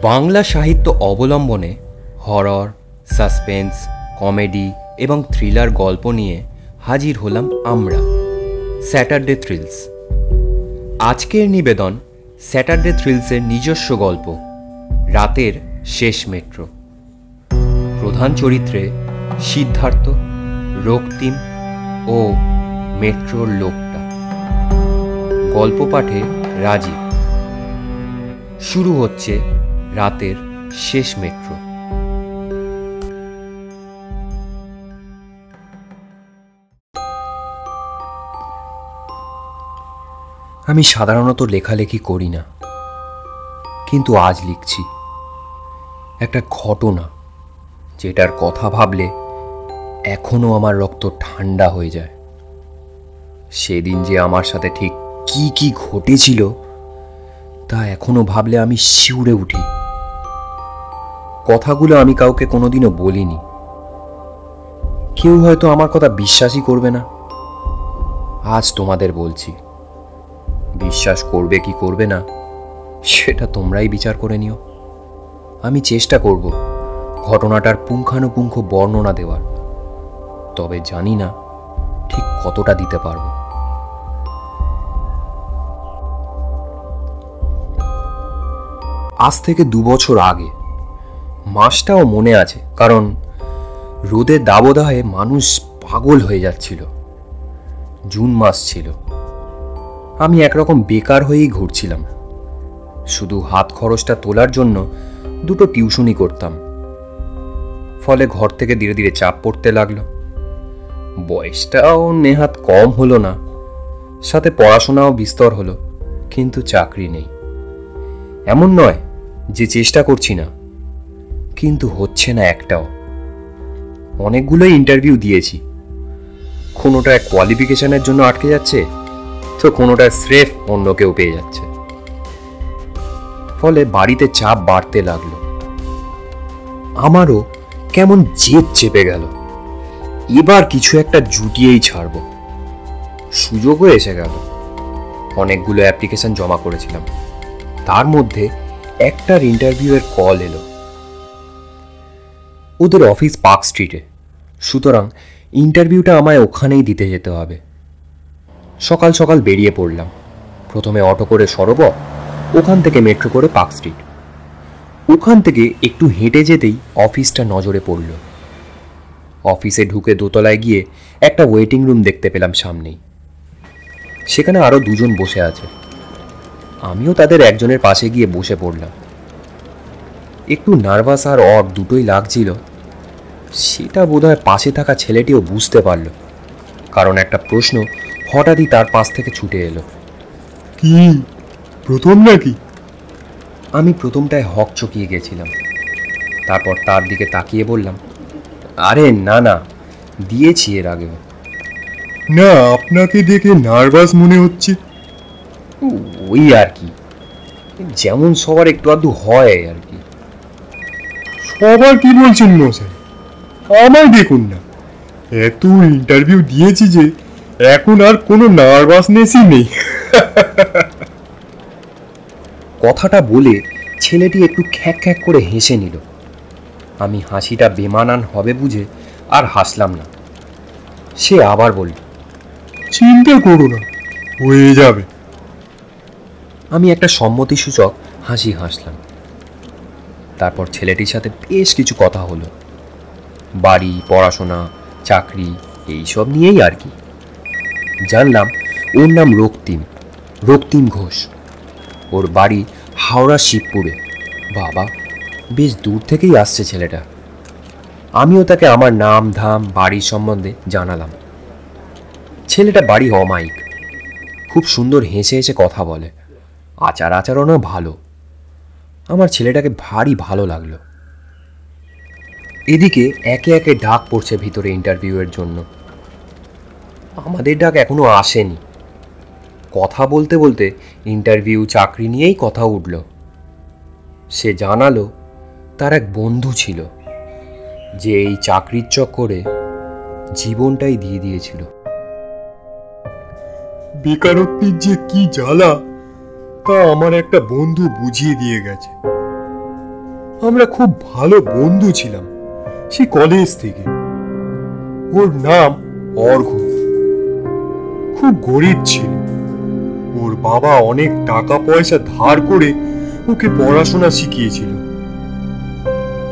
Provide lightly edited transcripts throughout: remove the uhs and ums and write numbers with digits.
বাংলা সাহিত্য অবলম্বনে horror, suspense, comedy এবং থ্রিলার গল্প নিয়ে হাজির হলাম আমরা, স্যাটারডে থ্রিলস। আজকের নিবেদন স্যাটারডে থ্রিলসের নিজস্ব গল্প রাতের শেষ মেট্রো। প্রধান চরিত্রে সিদ্ধার্থ, রক্তিম ও মেট্রোর লোকটা। গল্প পাঠে রাজীব। শুরু হচ্ছে রাতের শেষ মেট্রো। আমি সাধারণত লেখালেখি করি না, কিন্তু আজ লিখছি একটা ঘটনা যেটার কথা ভাবলে এখনো আমার রক্ত ঠান্ডা হয়ে যায়। সেদিন যে আমার সাথে ঠিক কি কি ঘটেছিল তা এখনো ভাবলে আমি শিউরে উঠি। কথাগুলো আমি কাউকে কোনোদিনও বলিনি। কেউ হয়তো আমার কথা বিশ্বাসই করবে না। আজ তোমাদের বলছি, বিশ্বাস করবে কি করবে না সেটা তোমরাই বিচার করে নিও। আমি চেষ্টা করব ঘটনাটার পুঙ্খানুপুঙ্খ বর্ণনা দেওয়ার, তবে জানি না ঠিক কতটা দিতে পারবো। আজ থেকে 2 বছর আগে, মাসটাও মনে আছে কারণ রোদের দাবদাহে মানুষ পাগল হয়ে যাচ্ছিল। জুন মাস ছিল। আমি একরকম বেকার হয়েই ঘুরছিলাম। শুধু হাত খরচটা তোলার জন্য 2টো টিউশনই করতাম। ফলে ঘর থেকে ধীরে ধীরে চাপ পড়তে লাগলো। বয়সটাও নেহাত কম হলো না, সাথে পড়াশোনাও বিস্তর হলো, কিন্তু চাকরি নেই। এমন নয় যে চেষ্টা করছি না, কিন্তু হচ্ছে না একটাও। অনেকগুলোই ইন্টারভিউ দিয়েছি, কোনোটায় কোয়ালিফিকেশনের জন্য আটকে যাচ্ছে, তো কোনোটায় স্রেফ অন্য কেউ পেয়ে যাচ্ছে। ফলে বাড়িতে চাপ বাড়তে লাগলো। আমারও কেমন জেদ চেপে গেল, এবার কিছু একটা জুটিয়েই ছাড়ব। সুযোগও এসে গেল। অনেকগুলো অ্যাপ্লিকেশন জমা করেছিলাম, তার মধ্যে একটার ইন্টারভিউয়ের কল এলো। ওদের অফিস পার্ক স্ট্রিটে, সুতরাং ইন্টারভিউটা আমায় ওখানেই দিতে যেতে হবে। সকাল সকাল বেরিয়ে পড়লাম। প্রথমে অটো করে সরোবর, ওখান থেকে মেট্রো করে পার্ক স্ট্রিট। ওখান থেকে একটু হেঁটে যেতেই অফিসটা নজরে পড়ল। অফিসে ঢুকে দোতলায় গিয়ে একটা ওয়েটিং রুম দেখতে পেলাম সামনেই। সেখানে আরও 2জন বসে আছে। আমিও তাদের একজনের পাশে গিয়ে বসে পড়লাম। একটু নার্ভাস আর অড দুটোই লাগছিল। সেটা বোধহয় পাশে থাকা ছেলেটিও বুঝতে পারল, কারণ একটা প্রশ্ন হঠাৎই তার পাশ থেকে ছুটে এলো। কি প্রথম নাকি? আমি প্রথমটায় হক চকিয়ে গেছিলাম। তারপর তার দিকে তাকিয়ে বললাম, আরে না না, দিয়েছি এর আগেও। না, আপনাকে দেখে নার্ভাস মনে হচ্ছে। ওই আর কি, যেমন সবার একটু আধটু হয় আর কি। সবার কি বলছেন মশাই? আমায় দেখুন না, এত ইন্টারভিউ দিয়েছি যে এখন আর কোনো নার্ভাসনেসই নেই। কথাটা বলে ছেলেটি একটু খ্যাক খ্যাক করে হেসে নিল। আমি হাসিটা বেমানান হবে বুঝে আর হাসলাম না। সে আবার বলল, চিন্তা করো না, হয়ে যাবে। আমি একটা সম্মতিসূচক হাসি হাসলাম। তারপর ছেলেটির সাথে বেশ কিছু কথা হলো। বাড়ি, পড়াশোনা, চাকরি, এইসব নিয়েই আর কি। জানলাম ওর নাম রক্তিম ঘোষ। ওর বাড়ি হাওড়া শিবপুরে। বাবা, বেশ দূর থেকেই আসছে ছেলেটা। আমিও তাকে আমার নাম ধাম বাড়ির সম্বন্ধে জানালাম। ছেলেটা বাড়ি অমায়িক, খুব সুন্দর হেসে হেসে কথা বলে, আচার আচরণও ভালো। আমার ছেলেটাকে ভারী ভালো লাগলো। এদিকে একে একে ডাক পড়ছে ভিতরে ইন্টারভিউয়ের জন্য। আমাদের ডাক এখনো আসেনি। কথা বলতে বলতে ইন্টারভিউ, চাকরি নিয়েই কথা উঠল। সে জানালো তার এক বন্ধু ছিল যে এই চাকরির চক্করে জীবনটাই দিয়ে দিয়েছিল। বেকারত্বের যে কি জ্বালা তা আমার একটা বন্ধু বুঝিয়ে দিয়ে গেছে। আমরা খুব ভালো বন্ধু ছিলাম সেই কলেজ থেকে। ওর নাম অর্ঘ। খুব গরিব ছিল। ওর বাবা অনেক টাকা পয়সা ধার করে ওকে পড়াশোনা শিখিয়েছিল,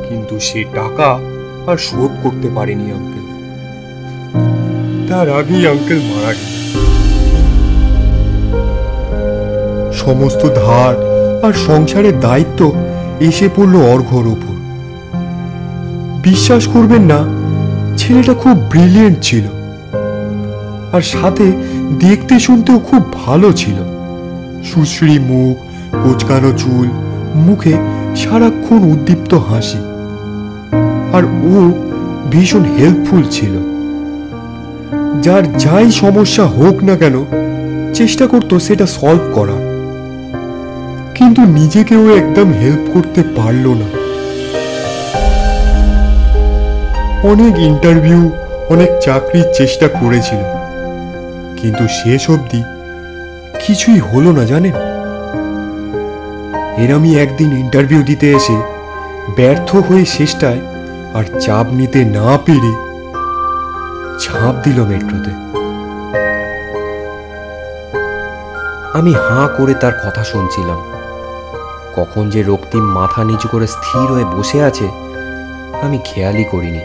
কিন্তু সে টাকা আর শোধ করতে পারেনি আঙ্কেল। তার আগেই আঙ্কেল মারা গেল। সমস্ত ধার আর সংসারের দায়িত্ব এসে পড়ল অর্ঘর ওপর। বিশ্বাস করবেন না, ছেলেটা খুব ব্রিলিয়েন্ট ছিল, আর সাথে দেখতে শুনতেও খুব ভালো ছিল। সুশ্রী মুখ, কোচকানো চুল, মুখে সারাক্ষণ উদ্দীপ্ত হাসি। আর ও ভীষণ হেল্পফুল ছিল। যার যাই সমস্যা হোক না কেন চেষ্টা করতো সেটা সলভ করার, কিন্তু নিজেকেও একদম হেল্প করতে পারল না। অনেক ইন্টারভিউ, অনেক চাকরির চেষ্টা করেছিল, কিন্তু শেষ অবধি কিছুই হলো না জানেন। এরমই একদিন ইন্টারভিউ দিতে এসে ব্যর্থ হয়ে শেষটায় আর চাপ নিতে না পেরে ঝাঁপ দিল মেট্রোতে। আমি হাঁ করে তার কথা শুনছিলাম। কখন যে রক্তিম মাথা নিচু করে স্থির হয়ে বসে আছে আমি খেয়ালই করিনি।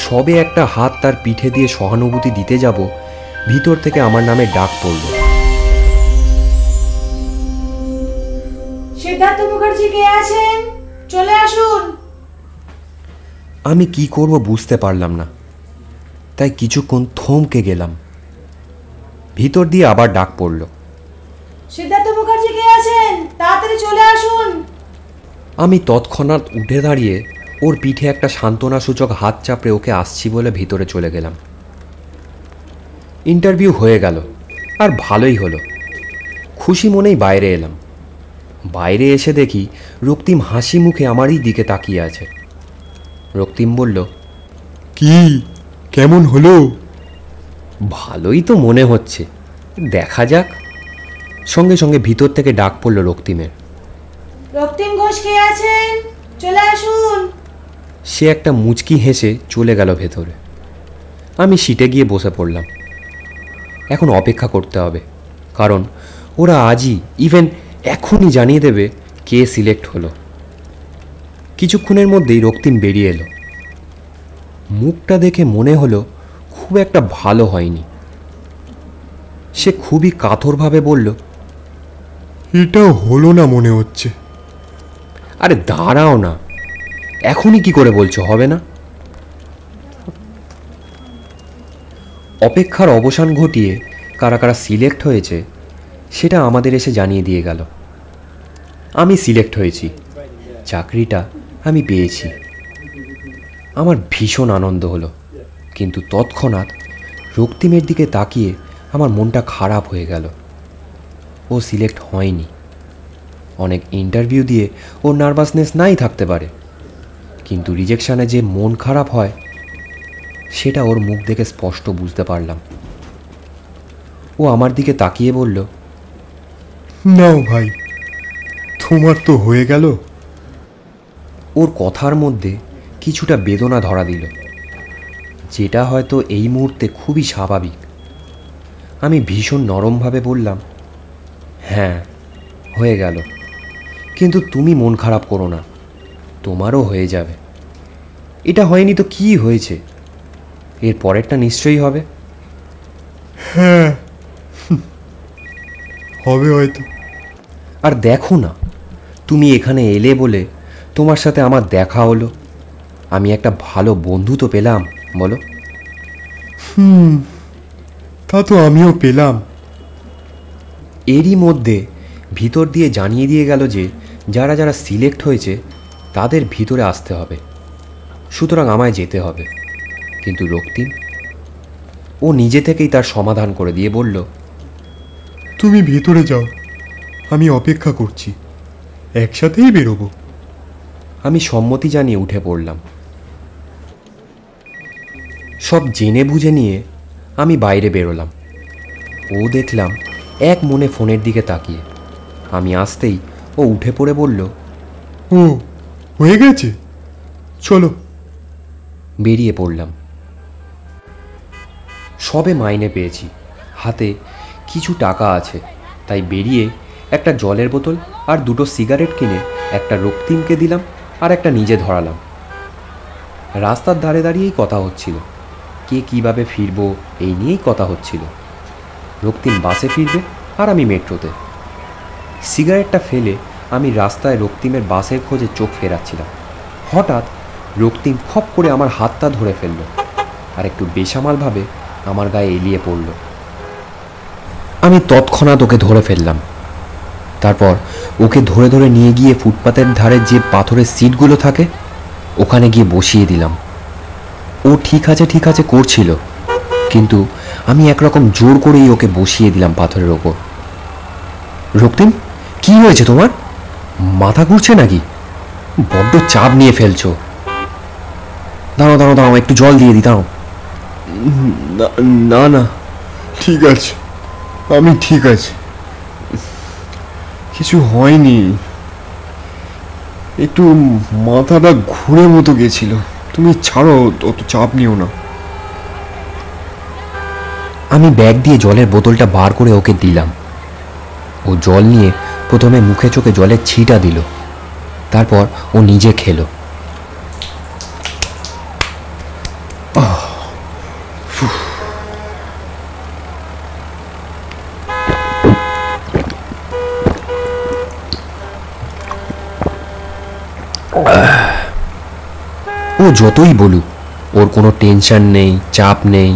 সবে একটা হাত তার পিঠে দিয়ে সহানুভূতি দিতে যাব, ভিতর থেকে আমার নামে ডাক পড়ল। সিদ্ধার্থ মুখার্জি কে আছেন? চলে আসুন। আমি কি করব বুঝতে পারলাম না, তাই কিছুক্ষণ থমকে গেলাম। ভিতর দিয়ে আবার ডাক পড়ল। সিদ্ধার্থ মুখার্জি কে আছেন? তাড়াতাড়ি চলে আসুন। আমি তৎক্ষণাৎ উঠে দাঁড়িয়ে ওর পিঠে একটা সান্ত্বনাসূচক হাত চাপড়ে ওকে আসছি বলে ভিতরে চলে গেলাম। ইন্টারভিউ হয়ে গেল, আর ভালোই হলো। খুশি মনেই বাইরে এলাম। বাইরে এসে দেখি রক্তিম হাসি মুখে আমারই দিকে তাকিয়ে আছে। রক্তিম বলল, কি কেমন হলো? ভালোই তো মনে হচ্ছে, দেখা যাক। সঙ্গে সঙ্গে ভিতর থেকে ডাক পড়ল রক্তিমের। রক্তিম ঘোষ কে আছেন? চলে আসুন। সে একটা মুচকি হেসে চলে গেল ভেতরে। আমি সিটে গিয়ে বসে পড়লাম। এখন অপেক্ষা করতে হবে, কারণ ওরা আজই, ইভেন এখনই জানিয়ে দেবে কে সিলেক্ট হলো। কিছুক্ষণের মধ্যেই রক্তিম বেরিয়ে এলো। মুখটা দেখে মনে হলো খুব একটা ভালো হয়নি। সে খুবই কাতরভাবে বলল, এটাও হলো না মনে হচ্ছে। আরে দাঁড়াও না, এখনই কি করে বলছো হবে না? অপেক্ষার অবসান ঘটিয়ে কারা কারা সিলেক্ট হয়েছে সেটা আমাদের এসে জানিয়ে দিয়ে গেল। আমি সিলেক্ট হয়েছি, চাকরিটা আমি পেয়েছি। আমার ভীষণ আনন্দ হলো, কিন্তু তৎক্ষণাৎ রক্তিমের দিকে তাকিয়ে আমার মনটা খারাপ হয়ে গেল। ও সিলেক্ট হয়নি। অনেক ইন্টারভিউ দিয়ে ওর নার্ভাসনেস নাই থাকতে পারে, কিন্তু রিজেকশানে যে মন খারাপ হয় সেটা ওর মুখ দেখে স্পষ্ট বুঝতে পারলাম। ও আমার দিকে তাকিয়ে বলল, নাও ভাই, তোমার তো হয়ে গেল। ওর কথার মধ্যে কিছুটা বেদনা ধরা দিল, যেটা হয়তো এই মুহূর্তে খুবই স্বাভাবিক। আমি ভীষণ নরমভাবে বললাম, হ্যাঁ হয়ে গেল, কিন্তু তুমি মন খারাপ করো না, তোমারও হয়ে যাবে। এটা হয়নি তো কি হয়েছে, এর পরেরটা নিশ্চয়ই হবে। হ্যাঁ, হবে হয়তো। আর দেখো না, তুমি এখানে এলে বলে তোমার সাথে আমার দেখা হলো। আমি একটা ভালো বন্ধু তো পেলাম, বলো। তা তো আমিও পেলাম। এরই মধ্যে ভিতর দিয়ে জানিয়ে দিয়ে গেল যে যারা যারা সিলেক্ট হয়েছে তাদের ভিতরে আসতে হবে, সুতরাং আমায় যেতে হবে। কিন্তু রক্তিম, ও নিজে থেকেই তার সমাধান করে দিয়ে বলল, তুমি ভেতরে যাও, আমি অপেক্ষা করছি, একসাথেই বেরোবো। আমি সম্মতি জানিয়ে উঠে পড়লাম। সব জেনে বুঝে নিয়ে আমি বাইরে বেরোলাম। ও দেখলাম এক মনে ফোনের দিকে তাকিয়ে। আমি আসতেই ও উঠে পড়ে বলল, ও, হয়ে গেছে, চলো। বেরিয়ে পড়লাম। সবে মাইনে পেয়েছি, হাতে কিছু টাকা আছে, তাই বেরিয়ে একটা জলের বোতল আর দুটো সিগারেট কিনে একটা রক্তিমকে দিলাম আর একটা নিজে ধরালাম। রাস্তার ধারে দাঁড়িয়েই কথা হচ্ছিল, কে কীভাবে ফিরবো এই নিয়েই কথা হচ্ছিল। রক্তিম বাসে ফিরবে আর আমি মেট্রোতে। সিগারেটটা ফেলে আমি রাস্তায় রক্তিমের বাসের খোঁজে চোখ ফেরাচ্ছিলাম। হঠাৎ রক্তিম খপ করে আমার হাতটা ধরে ফেলল আর একটু বেসামালভাবে আমার গায়ে এলিয়ে পড়ল। আমি তৎক্ষণাৎ ওকে ধরে ফেললাম। তারপর ওকে ধরে ধরে নিয়ে গিয়ে ফুটপাতের ধারে যে পাথরের সিটগুলো থাকে ওখানে গিয়ে বসিয়ে দিলাম। ও ঠিক আছে করছিল, কিন্তু আমি একরকম জোর করেই ওকে বসিয়ে দিলাম পাথরের ওপর। রক্তিম, কি হয়েছে তোমার? মাথা ঘুরছে নাকি? বড্ড চাপ নিয়ে ফেলছো। দাঁড়াও, একটু জল দিয়ে দিই, দাঁড়াও। না না, ঠিক আছে, আমি ঠিক আছে, কিছু হয়নি, একটু মাথাটা ঘুরে মতো গেছিল। তুমি ছাড়ো, অত চাপ নিও না। আমি ব্যাগ দিয়ে জলের বোতলটা বার করে ওকে দিলাম। ও জল নিয়ে প্রথমে মুখে চোখে জলের ছিটা দিল, তারপর ও নিজে খেলো। ও যতই বলুক ওর কোনো টেনশন নেই, চাপ নেই।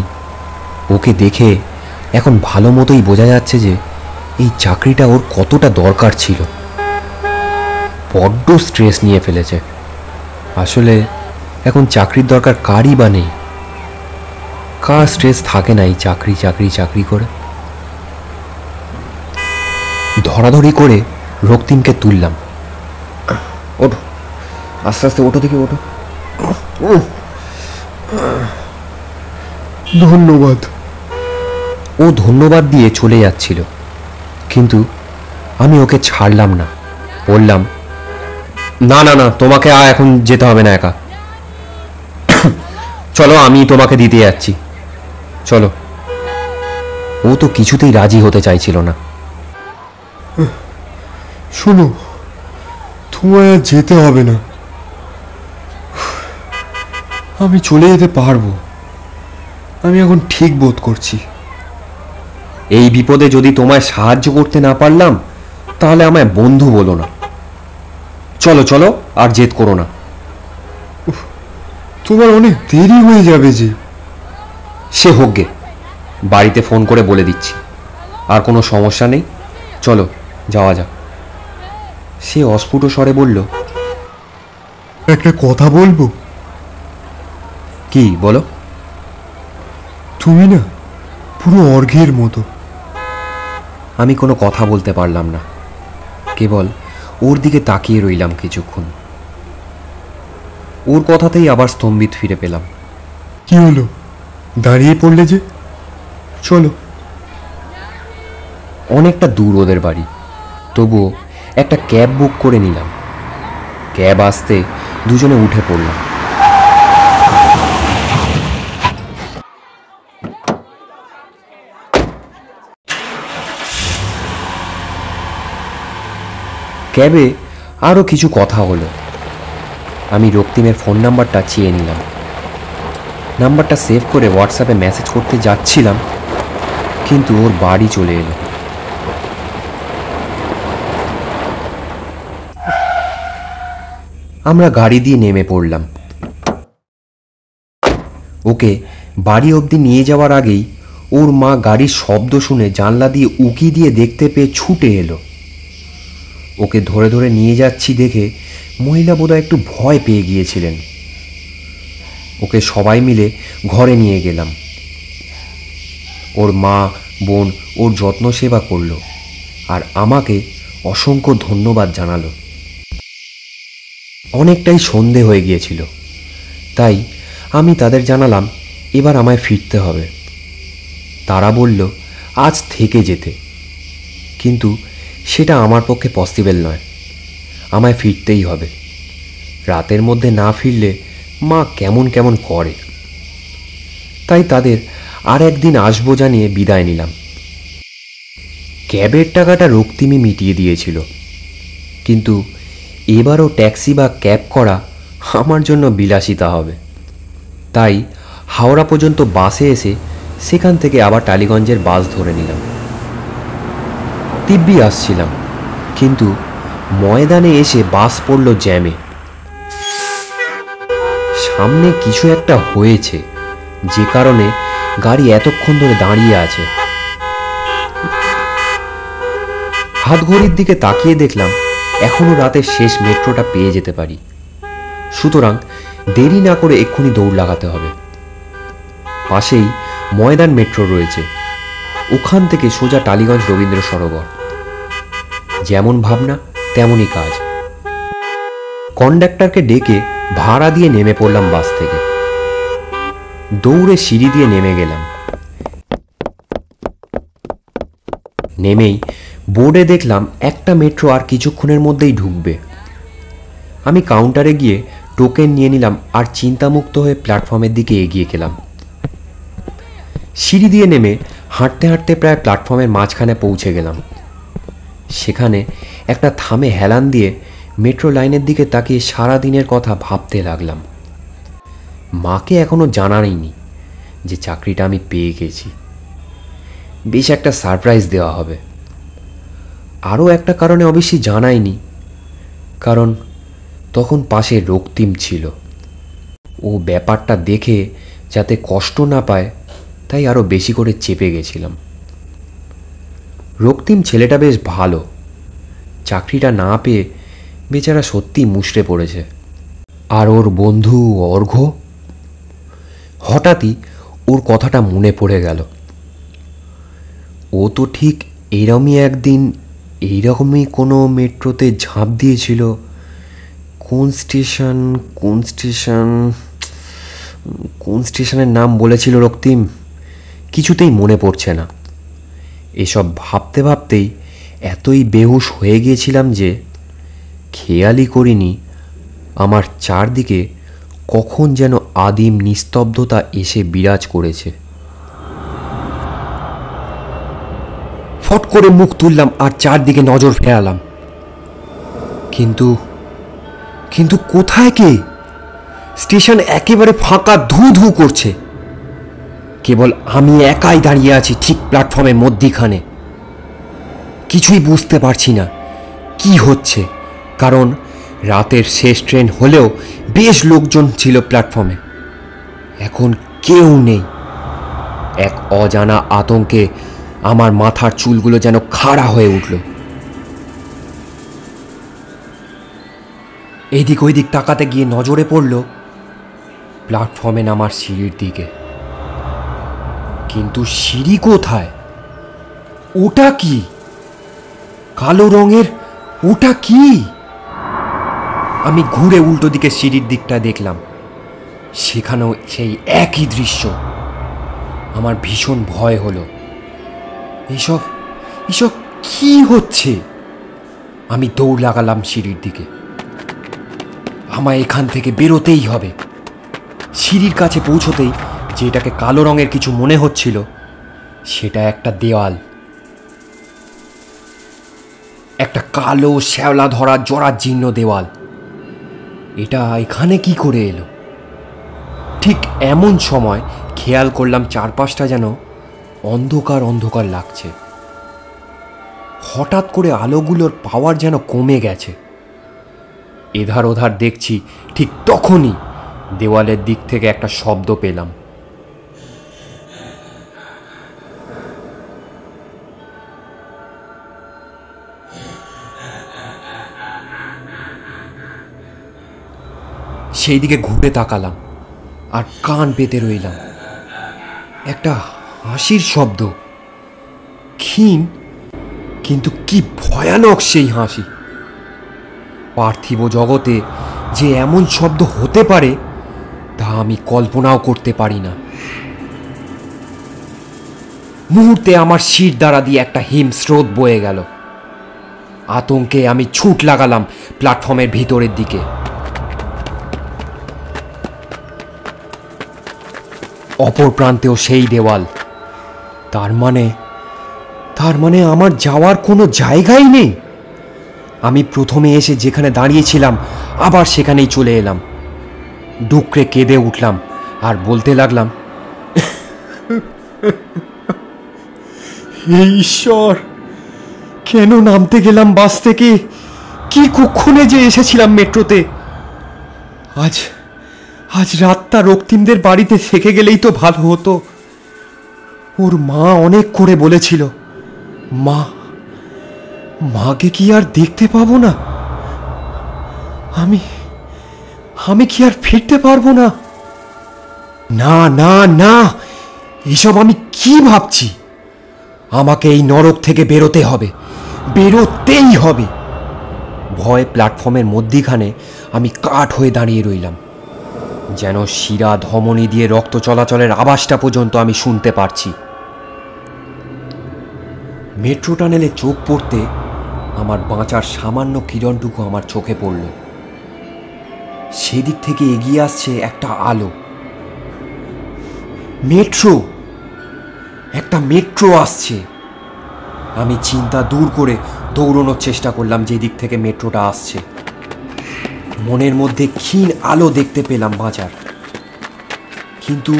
ওকে দেখে এখন ভালো মতোই বোঝা যাচ্ছে যে এই চাকরিটা ওর কতটা দরকার ছিল। বড্ড স্ট্রেস নিয়ে ফেলেছে। আসলে এখন চাকরির দরকার কারই বা নেই? কার স্ট্রেস থাকে না এই চাকরি করে? ধরাধরি করে রক্তিমকে তুললাম। ওঠো, আস্তে আস্তে ওঠো, দেখি ওঠো। ধন্যবাদ। ও ধন্যবাদ দিয়ে চলে যাচ্ছিল, কিন্তু আমি ওকে ছাড়লাম না। বললাম, না, তোমাকে এখন যেতে হবে না একা, চলো আমি তোমাকে দিতে যাচ্ছি, চলো। ও তো কিছুতেই রাজি হতে চাইছিল না। শোনো, তোমায় আর যেতে হবে না, আমি চলে যেতে পারবো। আমি এখন ঠিক বোধ করছি। এই বিপদে যদি তোমায় সাহায্য করতে না পারলাম তাহলে আমায় বন্ধু বলো না। চলো, আর জেদ করো না। তোমার অনেক দেরি হয়ে যাবে যে। সে হোক গে, বাড়িতে ফোন করে বলে দিচ্ছি। আর কোনো সমস্যা নেই, চলো যাওয়া যাক। সে অস্ফুট স্বরে বলল, একটা কথা বলবো? কি বলো? তুমি না পুরো অর্ঘের মতো। আমি কোনো কথা বলতে পারলাম না, কেবল ওর দিকে তাকিয়ে রইলাম কিছুক্ষণ। ওর কথাতেই আবার স্তম্ভিত ফিরে পেলাম। কি হলো, দাঁড়িয়ে পড়লে যে? চলো। অনেকটা দূর ওদের বাড়ি, তবুও একটা ক্যাব বুক করে নিলাম। ক্যাব আসতে দুজনে উঠে পড়লাম। ক্যাবে আরও কিছু কথা হলো। আমি রক্তিমের ফোন নাম্বারটা চেয়ে নিলাম। নাম্বারটা সেভ করে হোয়াটসঅ্যাপে মেসেজ করতে যাচ্ছিলাম, কিন্তু ওর বাড়ি চলে এলো। আমরা গাড়ি দিয়ে নেমে পড়লাম। ওকে বাড়ি অবধি নিয়ে যাওয়ার আগেই ওর মা গাড়ির শব্দ শুনে জানলা দিয়ে উকি দিয়ে দেখতে পেয়ে ছুটে এলো। ওকে ধরে ধরে নিয়ে যাচ্ছি দেখে মহিলা বোধহয় একটু ভয় পেয়ে গিয়েছিলেন। ওকে সবাই মিলে ঘরে নিয়ে গেলাম। ওর মা বোন ওর যত্ন সেবা করলো আর আমাকে অসংখ্য ধন্যবাদ জানালো। অনেকটাই সন্ধে হয়ে গিয়েছিল, তাই আমি তাদের জানালাম এবার আমায় ফিরতে হবে। তারা বলল আজ থেকে যেতে, কিন্তু সেটা আমার পক্ষে পসিবল নয়, আমায় ফিরতেই হবে। রাতের মধ্যে না ফিরলে মা কেমন কেমন করে। তাই তাদের আর একদিন আসবো জানিয়ে বিদায় নিলাম। ক্যাবের টাকাটা রক্তিমই মিটিয়ে দিয়েছিল, কিন্তু এবারও ট্যাক্সি বা ক্যাব করা আমার জন্য বিলাসিতা হবে। তাই হাওড়া পর্যন্ত বাসে এসে সেখান থেকে আবার টালিগঞ্জের বাস ধরে নিলাম। দিব্যি আসছিলাম, কিন্তু ময়দানে এসে বাস পড়ল জ্যামে। সামনে কিছু একটা হয়েছে, যে কারণে গাড়ি এতক্ষণ ধরে দাঁড়িয়ে আছে। হাত ঘড়ির দিকে তাকিয়ে দেখলাম এখনো রাতের শেষ মেট্রোটা পেয়ে যেতে পারি। সুতরাং দেরি না করে এক্ষুনি দৌড় লাগাতে হবে। পাশেই ময়দান মেট্রো রয়েছে, ওখান থেকে সোজা টালিগঞ্জ রবীন্দ্র সরোবর। যেমন ভাবনা তেমনই কাজ। কন্ডাক্টরকে ডেকে ভাড়া দিয়ে নেমে পড়লাম বাস থেকে। দৌড়ে সিঁড়ি দিয়ে নেমে গেলাম। নেমেই বোর্ডে দেখলাম একটা মেট্রো আর কিছুক্ষণের মধ্যেই ঢুকবে। আমি কাউন্টারে গিয়ে টোকেন নিয়ে নিলাম আর চিন্তামুক্ত হয়ে প্ল্যাটফর্মের দিকে এগিয়ে গেলাম। সিঁড়ি দিয়ে নেমে হাঁটতে হাঁটতে প্রায় প্ল্যাটফর্মের মাঝখানে পৌঁছে গেলাম। সেখানে একটা থামে হেলান দিয়ে মেট্রো লাইনের দিকে তাকিয়ে সারা দিনের কথা ভাবতে লাগলাম। মাকে এখনো জানাইনি যে চাকরিটা আমি পেয়ে গেছি। বেশ একটা সারপ্রাইজ দেওয়া হবে। আরও একটা কারণে অবশ্যই জানাইনি, কারণ তখন পাশে রক্তিম ছিল। ও ব্যাপারটা দেখে যাতে কষ্ট না পায় তাই আরও বেশি করে চেপে গেছিলাম। রক্তিম ছেলেটা বেশ ভালো। চাকরিটা না পেয়ে বেচারা সত্যি মুষড়ে পড়েছে। আর ওর বন্ধু অর্ঘ্য, হঠাৎই ওর কথাটা মনে পড়ে গেল। ও তো ঠিক এইরকমই কোনো মেট্রোতে ঝাঁপ দিয়েছিল। কোন স্টেশনের নাম বলেছিল রক্তিম, কিছুতেই মনে পড়ছে না। এসব ভাবতে ভাবতেই এতই বেহুশ হয়ে গিয়েছিলাম যে খেয়ালই করিনি আমার চারদিকে কখন যেন আদিম নিস্তব্ধতা এসে বিরাজ করেছে। ফট করে মুখ তুললাম আর চারদিকে নজর ফেরালাম, কিন্তু কোথায় কে? স্টেশন একেবারে ফাঁকা, ধু ধু করছে। কেবল আমি একাই দাঁড়িয়ে আছি ঠিক প্ল্যাটফর্মের মধ্যিখানে। কিছুই বুঝতে পারছি না কি হচ্ছে, কারণ রাতের শেষ ট্রেন হলেও বেশ লোকজন ছিল প্ল্যাটফর্মে। এখন কেউ নেই। এক অজানা আতঙ্কে আমার মাথার চুলগুলো যেন খাড়া হয়ে উঠল। এদিক ওইদিক তাকাতে গিয়ে নজরে পড়ল প্ল্যাটফর্মে নামার সিঁড়ির দিকে। কিন্তু সিঁড়ি কোথায়? ওটা কি কালো রঙের? ওটা কি? আমি ঘুরে উল্টো দিকে সিঁড়ির দিকটা দেখলাম, সেখানেও সেই একই দৃশ্য। আমার ভীষণ ভয় হলো। এসব কি হচ্ছে? আমি দৌড় লাগালাম সিঁড়ির দিকে। আমায় এখান থেকে বেরোতেই হবে। সিঁড়ির কাছে পৌঁছতেই যেটাকে কালো রঙের কিছু মনে হচ্ছিল সেটা একটা দেওয়াল। একটা কালো শ্যাওলা ধরা জরাজীর্ণ দেওয়াল। এটা এখানে কি করে এলো? ঠিক এমন সময় খেয়াল করলাম চারপাশটা যেন অন্ধকার অন্ধকার লাগছে। হঠাৎ করে আলোগুলোর পাওয়ার যেন কমে গেছে। এধার ওধার দেখছি, ঠিক তখনই দেওয়ালের দিক থেকে একটা শব্দ পেলাম। সেই দিকে ঘুরে তাকালাম আর কান পেতে রইলাম। একটা হাসির শব্দ, ক্ষীণ কিন্তু কি ভয়ানক সেই হাসি। পার্থিব জগতে যে এমন শব্দ হতে পারে তা আমি কল্পনাও করতে পারি না। মুহূর্তে আমার শির দ্বারা দিয়ে একটা হিমস্রোত বয়ে গেল। আতঙ্কে আমি ছুট লাগালাম প্ল্যাটফর্মের ভিতরের দিকে। অপর প্রান্তেও সেই দেওয়াল। তার মানে আমার যাওয়ার কোনো জায়গাই নেই। আমি প্রথমে এসে যেখানে দাঁড়িয়েছিলাম আবার সেখানেই চলে এলাম। ডুকরে কেঁদে উঠলাম আর বলতে লাগলাম, হে ঈশ্বর, কেন নামতে গেলাম বাস থেকে? কি কুক্ষণে যে এসেছিলাম মেট্রোতে। আজ রাতটা রক্তিমদের বাড়িতে থেকে গেলেই তো ভালো হতো। ওর মা অনেক করে বলেছিল, মাকে কি আর দেখতে পাবো না? আমি কি আর ফিরতে পারবো না? না না না, এসব আমি কি ভাবছি? আমাকে এই নরক থেকে বেরোতে হবে, বেরোতেই হবে। ভয়ে প্ল্যাটফর্মের মধ্যিখানে আমি কাঠ হয়ে দাঁড়িয়ে রইলাম। যেন শিরা ধমনী দিয়ে রক্ত চলাচলের আওয়াজটা পর্যন্ত আমি শুনতে পারছি। মেট্রো টানেলে চোখ পড়তে আমার বাঁচার সামান্য কিরণটুকু আমার চোখে পড়ল। সেদিক থেকে এগিয়ে আসছে একটা আলো। একটা মেট্রো আসছে। আমি চিন্তা দূর করে দৌড়ানোর চেষ্টা করলাম যেদিক থেকে মেট্রোটা আসছে। মনের মধ্যে ক্ষীণ আলো দেখতে পেলাম বাঁচার, কিন্তু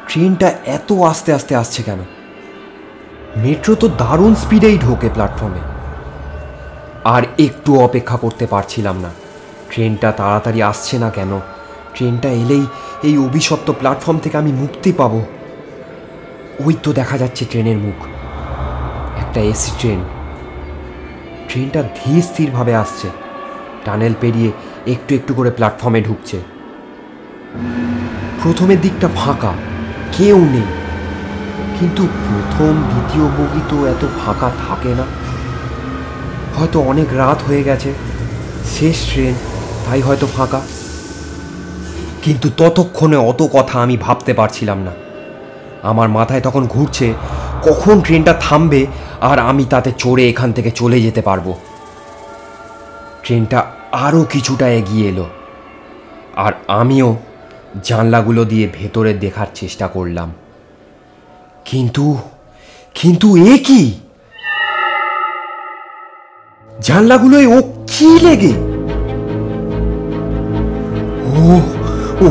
ট্রেনটা এত আস্তে আস্তে আসছে কেন? মেট্রো তো দারুণ স্পিডেই ঢোকে প্ল্যাটফর্মে। আর একটু অপেক্ষা করতে পারছিলাম না। ট্রেনটা তাড়াতাড়ি আসছে না কেন? ট্রেনটা এলেই এই অভিশপ্ত প্ল্যাটফর্ম থেকে আমি মুক্তি পাবো। ওই তো দেখা যাচ্ছে ট্রেনের মুখ, একটা এসি ট্রেন। ট্রেনটা ধীর স্থিরভাবে আসছে, টানেল পেরিয়ে একটু একটু করে প্ল্যাটফর্মে ঢুকছে। প্রথমের দিকটা ফাঁকা, কেউ নেই। কিন্তু প্রথম দ্বিতীয় বগি তো এত ফাঁকা থাকে না। হয়তো অনেক রাত হয়ে গেছে, শেষ ট্রেন, তাই হয়তো ফাঁকা। কিন্তু ততক্ষণে অত কথা আমি ভাবতে পারছিলাম না। আমার মাথায় তখন ঘুরছে কখন ট্রেনটা থামবে আর আমি তাতে চড়ে এখান থেকে চলে যেতে পারবো। ট্রেনটা আরও কিছুটা এগিয়ে এলো, আর আমিও জানলাগুলো দিয়ে ভেতরে দেখার চেষ্টা করলাম। কিন্তু এ কি? জানলাগুলোয় ও কি লেগে?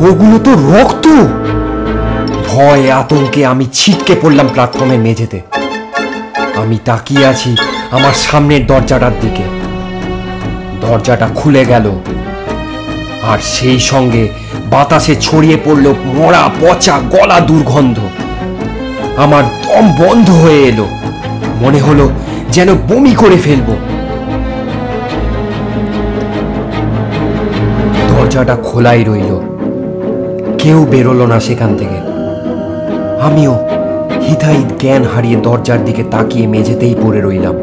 ওগুলো তো রক্ত! ভয়ে আতঙ্কে আমি ছিটকে পড়লাম প্ল্যাটফর্মের মেঝেতে। আমি তাকিয়ে আছি আমার সামনের দরজাটার দিকে। দরজাটা খুলে গেল, আর সেই সঙ্গে বাতাসে ছড়িয়ে পড়ল মরা পচা গলা দুর্গন্ধ। আমার দম বন্ধ হয়ে এলো, মনে হলো যেন বমি করে ফেলবো। দরজাটা খোলাই রইল, কেউ বেরোলো না সেখান থেকে। আমিও হিতাহিত জ্ঞান হারিয়ে দরজার দিকে তাকিয়ে মেঝেতেই পড়ে রইলাম।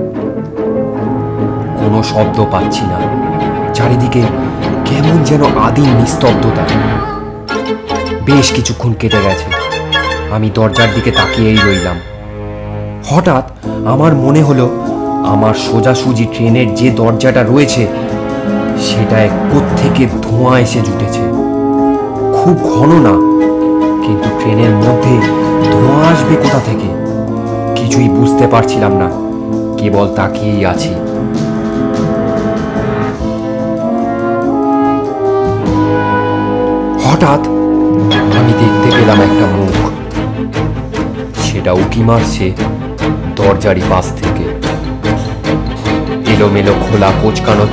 কোনো শব্দ পাচ্ছি না, চারিদিকে কেমন যেন আদিম নিস্তব্ধতা। বেশ কিছুক্ষণ কেটে গেছে, আমি দরজার দিকে তাকিয়েই রইলাম। হঠাৎ আমার মনে হলো আমার সোজাসুজি ট্রেনের যে দরজাটা রয়েছে সেটায় কোত্থেকে ধোঁয়া এসে জুটেছে। খুব ঘন না, কিন্তু ট্রেনের মধ্যে ধোঁয়া আসবে কোথা থেকে কিছুই বুঝতে পারছিলাম না, কেবল তাকিয়েই আছি। হঠাৎ আমি দেখতে পেলাম একটা মুখ, সেটা উকি মারছে দরজারই পাশ থেকে। এলোমেলো খোলা কোচকানো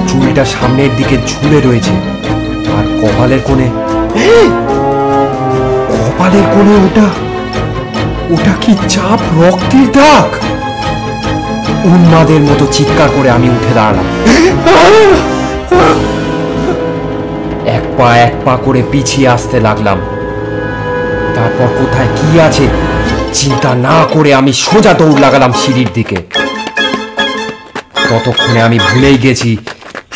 চুলটা সামনের দিকে ঝুলে রয়েছে, আর কপালের কোণে ওটা কি চাপ রক্তের দাগ? উন্মাদের মতো চিৎকার করে আমি উঠে দাঁড়ালাম। এক পা করে পিছিয়ে আসতে লাগলাম। তারপর কোথায় কি আছে চিন্তা না করে আমি সোজা দৌড় লাগালাম সিঁড়ির দিকে। ততক্ষণে আমি ভুলেই গেছি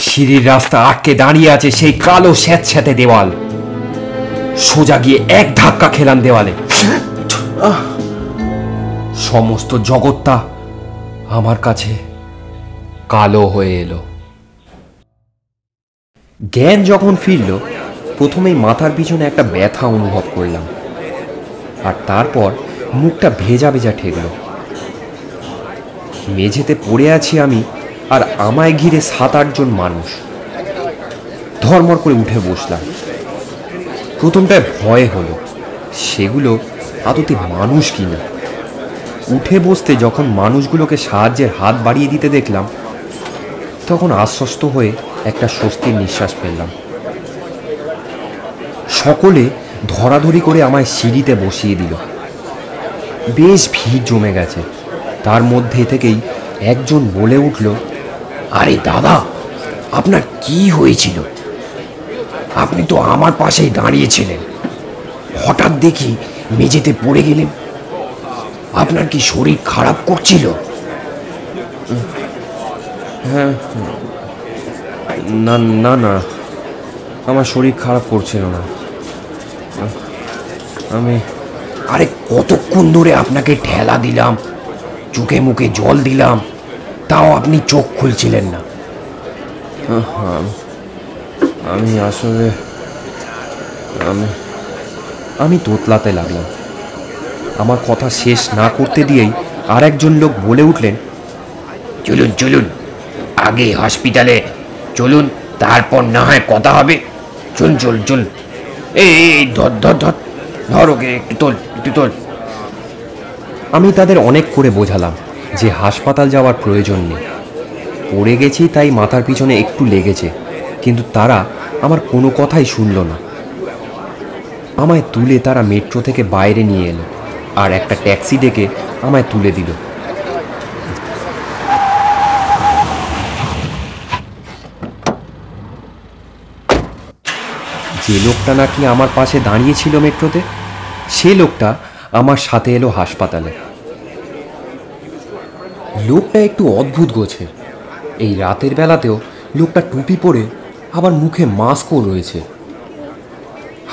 সিঁড়ির রাস্তা আটকে দাঁড়িয়ে আছে সেই কালো স্যাঁতস্যাঁতে দেওয়াল। সোজা গিয়ে এক ধাক্কা খেলাম দেওয়ালে। সমস্ত জগৎটা আমার কাছে কালো হয়ে এলো। জ্ঞান যখন ফিরল প্রথমেই মাথার পিছনে একটা ব্যথা অনুভব করলাম, আর তারপর মুখটা ভেজা ভেজা ঠেকল। মেঝেতে পড়ে আছি আমি, আর আমায় ঘিরে 7-8 জন মানুষ। ধর্মর করে উঠে বসলাম। প্রথমটায় ভয় হলো, সেগুলো আদতে মানুষ কিনা। উঠে বসতে যখন মানুষগুলোকে সাহায্যের হাত বাড়িয়ে দিতে দেখলাম, তখন আশ্বস্ত হয়ে একটা স্বস্তির নিঃশ্বাস ফেললাম। সকলে ধরাধরি করে আমায় সিঁড়িতে বসিয়ে দিল। বেশ ভিড় জমে গেছে। তার মধ্যে থেকেই একজন বলে উঠল, আরে দাদা, আপনার কি হয়েছিল? আপনি তো আমার পাশেই দাঁড়িয়েছিলেন, হঠাৎ দেখি মেঝেতে পড়ে গেলেন। আপনার কি শরীর খারাপ করছিল? হ্যাঁ, না না না, আমার শরীর খারাপ করছিল না। আমি আরে কতক্ষণ ধরে আপনাকে ঠেলা দিলাম, চোখে মুখে জল দিলাম, তাও আপনি চোখ খুলছিলেন না। আমি আসলে আমি তোতলাতে লাগলাম। আমার কথা শেষ না করতে দিয়েই আর একজন লোক বলে উঠলেন, চলুন চলুন, আগে হসপিটালে চলুন, তারপর না হয় কথা হবে। চল চল চল, এই ধর ধর ধর ধর ওকে, একটু তোল একটু তোল। আমি তাদের অনেক করে বোঝালাম যে হাসপাতাল যাওয়ার প্রয়োজন নেই। পড়ে গেছি তাই মাথার পিছনে একটু লেগেছে, কিন্তু তারা আমার কোনো কথাই শুনল না। আমায় তুলে তারা মেট্রো থেকে বাইরে নিয়ে এলো, আর একটা ট্যাক্সি ডেকে আমায় তুলে দিল। যে লোকটা নাকি আমার পাশে দাঁড়িয়েছিল মেট্রোতে, সে লোকটা আমার সাথে এলো হাসপাতালে। লোকটা একটু অদ্ভুত গোছের। এই রাতের বেলাতেও লোকটা টুপি পরে, আবার মুখে মাস্কও রয়েছে।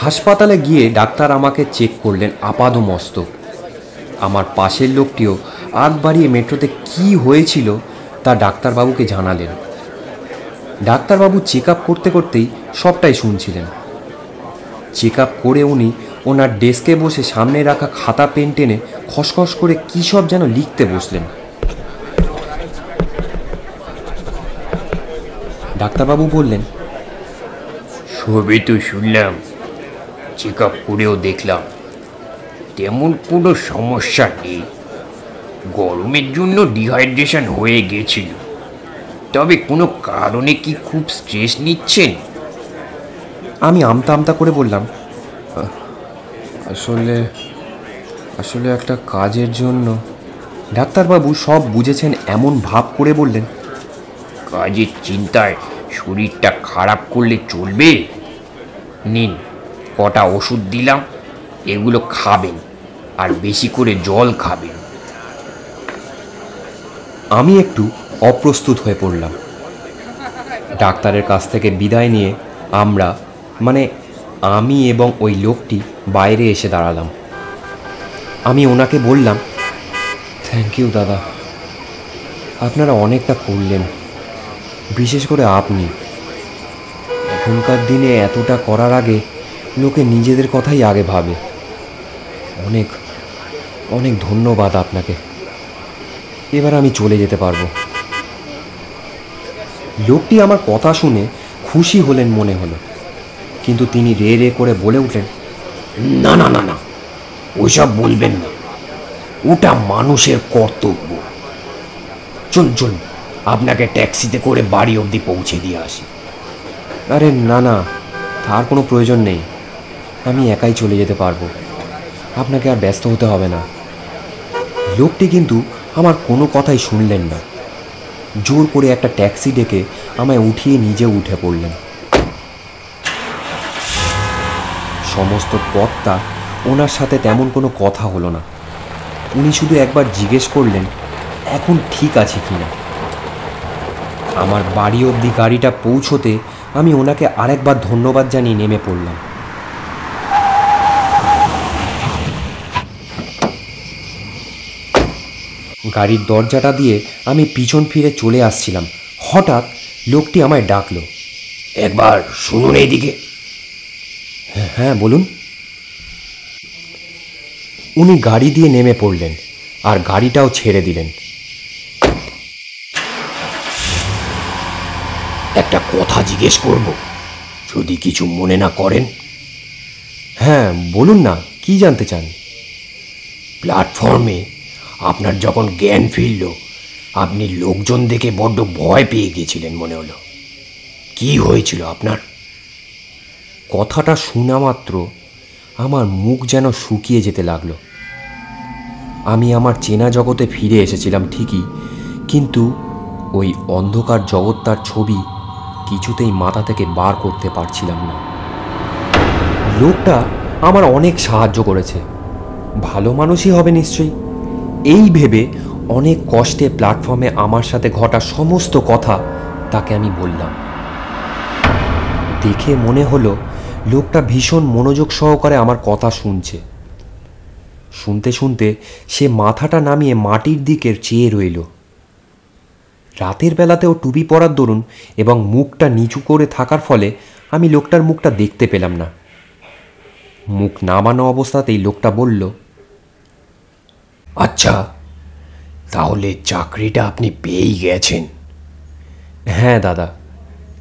হাসপাতালে গিয়ে ডাক্তার আমাকে চেক করলেন আপাদমস্তক। আমার পাশের লোকটিও আগ বাড়িয়ে মেট্রোতে কি হয়েছিল তা ডাক্তারবাবুকে জানালেন। ডাক্তারবাবু চেক আপ করতে করতেই সবটাই শুনছিলেন। চেক আপ করে উনি ওনার ডেস্কে বসে সামনে রাখা খাতা পেন টেনে খসখস করে কী সব যেন লিখতে বসলেন। ডাক্তারবাবু বললেন, সবই তো শুনলাম, চেক আপ করেও দেখলাম তেমন কোনো সমস্যা নেই। গরমের জন্য ডিহাইড্রেশন হয়ে গেছিল, তবে কোনো কারণে কি খুব স্ট্রেস নিচ্ছেন? আমি আমতা আমতা করে বললাম, আসলে আসলে একটা কাজের জন্য। ডাক্তারবাবু সব বুঝেছেন এমন ভাব করে বললেন, কাজের চিন্তায় শরীরটা খারাপ করলে চলবে? নিন, কটা ওষুধ দিলাম, এগুলো খাবেন, আর বেশি করে জল খাবেন। আমি একটু অপ্রস্তুত হয়ে পড়লাম। ডাক্তারের কাছ থেকে বিদায় নিয়ে আমি এবং ওই লোকটি বাইরে এসে দাঁড়ালাম। আমি ওনাকে বললাম, থ্যাংক ইউ দাদা, আপনারা অনেকটা করলেন, বিশেষ করে আপনি। এখনকার দিনে এতটা করার আগে লোকে নিজেদের কথাই আগে ভাবে। অনেক অনেক ধন্যবাদ আপনাকে। এবার আমি চলে যেতে পারবো। লোকটি আমার কথা শুনে খুশি হলেন মনে হলো, কিন্তু তিনি রে রে করে বলে উঠলেন, না না না না, ওইসব বলবেন না, ওটা মানুষের কর্তব্য। চল চল, আপনাকে ট্যাক্সিতে করে বাড়ি অবধি পৌঁছে দিয়ে আসি। আরে না না, তার কোনো প্রয়োজন নেই, আমি একাই চলে যেতে পারবো, আপনাকে আর ব্যস্ত হতে হবে না। লোকটি কিন্তু আমার কোনো কথাই শুনলেন না। জোর করে একটা ট্যাক্সি ডেকে আমায় উঠিয়ে নিজে উঠে পড়লেন। সমস্ত পথটা ওনার সাথে তেমন কোনো কথা হলো না। উনি শুধু একবার জিজ্ঞেস করলেন এখন ঠিক আছে কিনা। আমার বাড়ি অবধি গাড়িটা পৌঁছতে আমি ওনাকে আরেকবার ধন্যবাদ জানিয়ে নেমে পড়লাম। গাড়ির দরজাটা দিয়ে আমি পিছন ফিরে চলে আসছিলাম, হঠাৎ লোকটি আমায় ডাকলো, একবার শুনুন এইদিকে। হ্যাঁ বলুন। উনি গাড়ি দিয়ে নেমে পড়লেন আর গাড়িটাও ছেড়ে দিলেন। একটা কথা জিজ্ঞেস করব, যদি কিছু মনে না করেন। হ্যাঁ বলুন না, কি জানতে চান? প্ল্যাটফর্মে আপনার যখন জ্ঞান ফিরল, আপনি লোকজন দেখে বড্ড ভয় পেয়ে গিয়েছিলেন মনে হলো। কি হয়েছিল আপনার? কথাটা শোনা মাত্র আমার মুখ যেন শুকিয়ে যেতে লাগলো। আমি আমার চেনা জগতে ফিরে এসেছিলাম ঠিকই, কিন্তু ওই অন্ধকার জগৎটার ছবি কিছুতেই মাথা থেকে বার করতে পারছিলাম না। লোকটা আমার অনেক সাহায্য করেছে, ভালো মানুষই হবে নিশ্চয়ই। এই ভেবে অনেক কষ্টে প্ল্যাটফর্মে আমার সাথে ঘটা সমস্ত কথা তাকে আমি বললাম। দেখে মনে হলো লোকটা ভীষণ মনোযোগ সহকারে আমার কথা শুনছে। শুনতে শুনতে সে মাথাটা নামিয়ে মাটির দিকে চেয়ে রইল। রাতের বেলাতেও টুপি পরার দরুন এবং মুখটা নিচু করে থাকার ফলে আমি লোকটার মুখটা দেখতে পেলাম না। মুখ নামানো অবস্থাতেই লোকটা বলল, আচ্ছা, তাহলে চাকরিটা আপনি পেয়েই গেছেন? হ্যাঁ দাদা,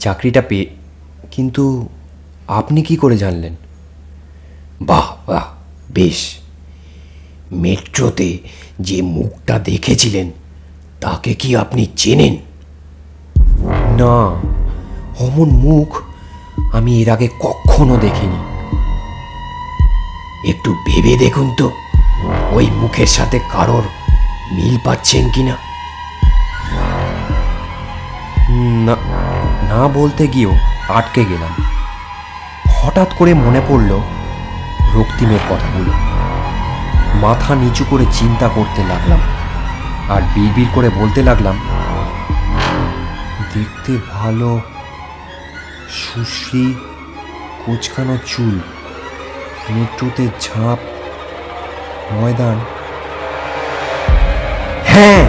চাকরিটা পেয়ে। কিন্তু আপনি কি করে জানলেন? বাহ বাহ, বেশ। মেট্রোতে যে মুখটা দেখেছিলেন তাকে কি আপনি চেনেন? না, অমন মুখ আমি এর আগে কখনো দেখিনি। একটু ভেবে দেখুন তো, ওই মুখের সাথে কারোর মিল পাচ্ছেন কিনা। না না বলতে গিয়েও আটকে গেলাম। হঠাৎ করে মনে পড়ল রক্তিমের কথাগুলো। মাথা নিচু করে চিন্তা করতে লাগলাম আর বিড়বিড় করে বলতে লাগলাম, দেখতে ভালো, সুশ্রী, কোচকানো চুল, মেট্রোতে ঝাঁপ, ময়দান। হ্যাঁ,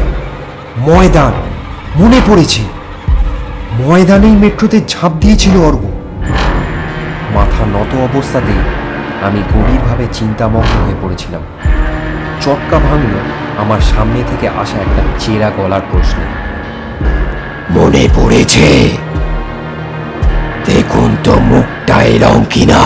ময়দান, মনে পড়েছে। ময়দানেই মেট্রোতে ঝাঁপ দিয়েছিল অর্ঘ। মাথা নত অবস্থাতেই আমি গভীরভাবে চিন্তামগ্ন হয়ে পড়েছিলাম। চটকা ভাঙল আমার সামনে থেকে আসা একটা চেরা গলার প্রশ্ন। মনে পড়েছে? দেখুন তো মুখটা এরম কিনা।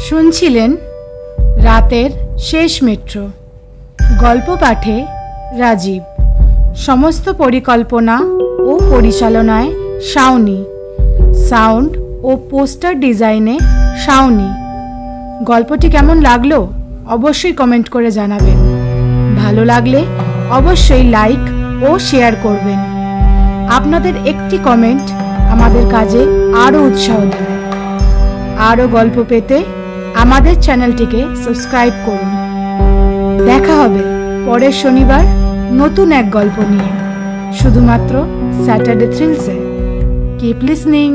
শুনছিলেন রাতের শেষ মেট্রো। গল্প পাঠে রাজীব, সমস্ত পরিকল্পনা ও পরিচালনায় শাওনি, সাউন্ড ও পোস্টার ডিজাইনে শাওনি। গল্পটি কেমন লাগলো অবশ্যই কমেন্ট করে জানাবেন। ভালো লাগলে অবশ্যই লাইক ও শেয়ার করবেন। আপনাদের একটি কমেন্ট আমাদের কাজে আরও উৎসাহ দেবে। আরও গল্প পেতে আমাদের চ্যানেলটিকে সাবস্ক্রাইব করুন। দেখা হবে পরের শনিবার নতুন এক গল্প নিয়ে, শুধুমাত্র স্যাটারডে থ্রিলসে। Keep listening.